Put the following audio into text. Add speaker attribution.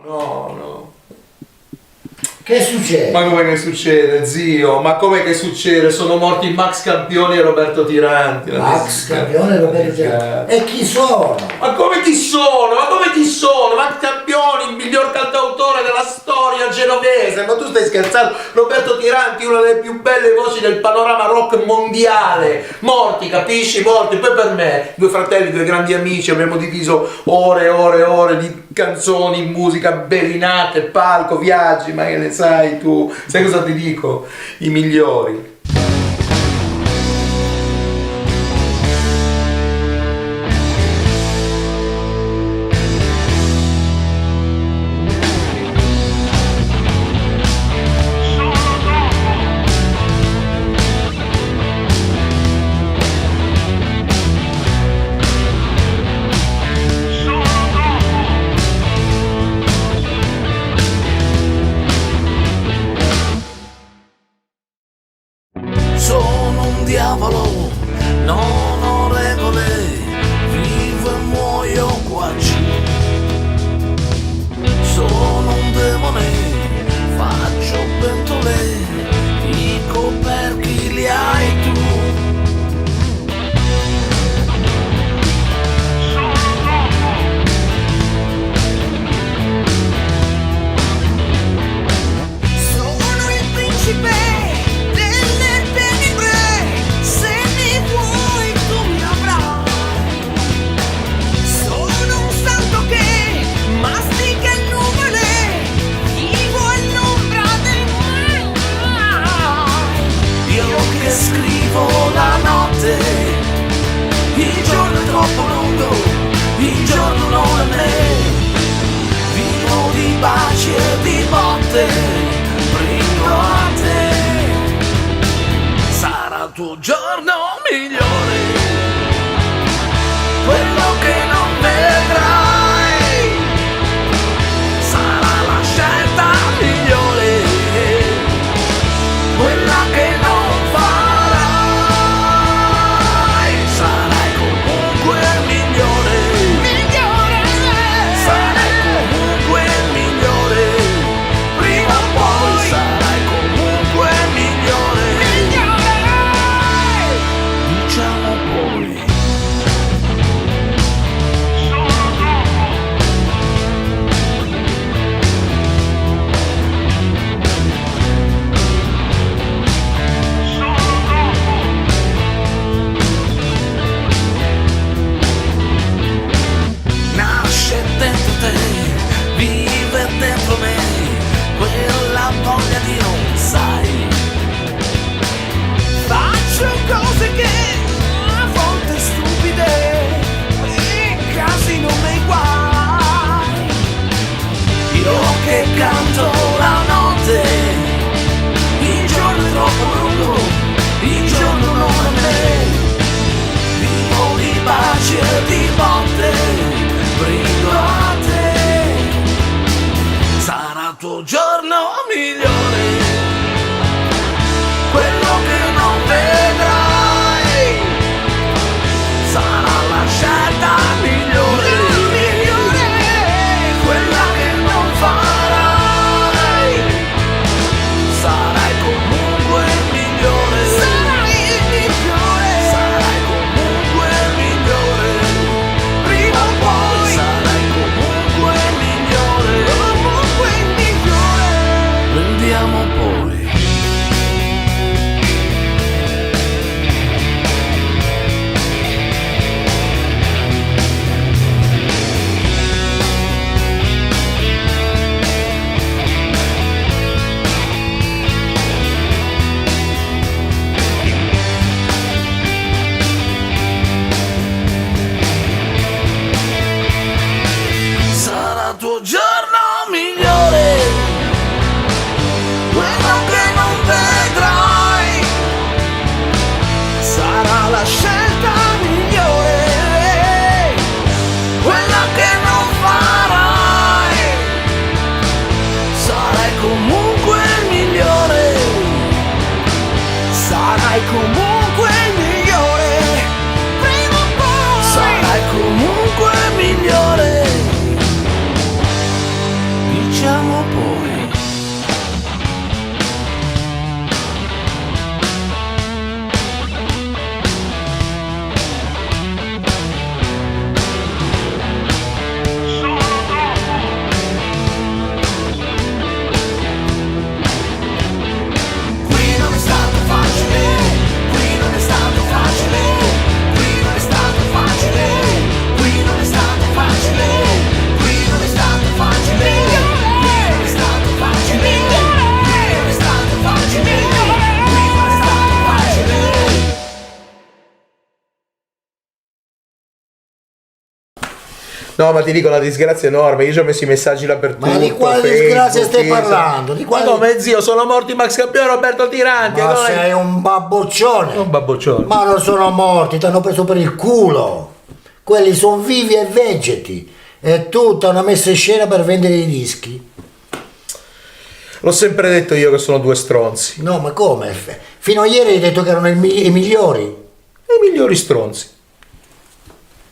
Speaker 1: No, no.
Speaker 2: Che succede?
Speaker 1: Ma come che succede, zio? Ma come che succede? Sono morti Max Campioni e Roberto Tiranti.
Speaker 2: Max Campione e Roberto Tiranti. E chi sono?
Speaker 1: Ma come chi sono? Ma come chi sono? Max Campioni, il miglior cantautore della storia genovese. Ma tu stai scherzando? Roberto Tiranti, una delle più belle voci del panorama rock mondiale. Morti, capisci? Morti. Poi per me, due fratelli, due grandi amici, abbiamo diviso ore e ore e ore di canzoni, musica, belinate, palco, viaggi, ma che ne sai tu? Sai cosa ti dico? I migliori.
Speaker 3: Sono un diavolo, non ho regole, vivo e muoio qua giù. Sono un demone, faccio pentole, i coperchi li hai tu.
Speaker 4: Sono il principe delle tenebre, se mi vuoi tu mi avrai. Sono un santo che mastica nuvole, vivo all'ombra del mai.
Speaker 3: Io che scrivo la notte, il giorno è troppo lungo, il giorno non è me. Vivo di baci e di botte, brindo a te. Sarà il tuo giorno migliore, quello che non vedrai. Sarà la scelta migliore, quella che non farai. Sarai comunque il migliore, sarai comunque il migliore. Prima o poi sarai comunque il migliore. Diciamo poi. Nasce dentro te, vive dentro me, quella voglia di non sai.
Speaker 4: Faccio cose che a volte stupide e casino nei guai.
Speaker 3: Io che canto la notte, il giorno è troppo lungo, il giorno non è me. Vivo di baci e di botte, brindo a te. Sarà il tuo giorno migliore, quello che non vedrai. Sarà la scelta migliore, quella che non farai. Sarai comunque il migliore, sarai comunque il migliore. Prima o poi sarai comunque il migliore, prendiamo poi. Sarà il tuo giorno migliore, quello che non vedrai. Sarà la scelta migliore, quella che non farai. Sarai comunque il migliore, sarai comunque il migliore. Sarai comunque il migliore. parliamo poi. Qui non è stato facile, qui non è stato facile, qui non è stato facile, qui non è stato facile, qui non è stato facile, qui non è stato facile, qui non è stato facile, qui non è stato facile.
Speaker 1: No, ma ti dico, la disgrazia è enorme. Io ci ho messo i messaggi dappertutto.
Speaker 2: Ma di quale
Speaker 1: Facebook,
Speaker 2: disgrazia stai
Speaker 1: Insta.
Speaker 2: parlando? Di
Speaker 1: Ma
Speaker 2: quale...
Speaker 1: come, zio, sono morti Max Campione e Roberto Tiranti.
Speaker 2: Ma
Speaker 1: allora-
Speaker 2: sei un babboccione.
Speaker 1: Un babboccione.
Speaker 2: Ma non sono morti, ti hanno preso per il culo. Quelli sono vivi e vegeti. E tutta una messa in scena per vendere i dischi.
Speaker 1: L'ho sempre detto io che sono due stronzi.
Speaker 2: No, ma come? Fino a ieri hai detto che erano i migliori.
Speaker 1: I migliori stronzi.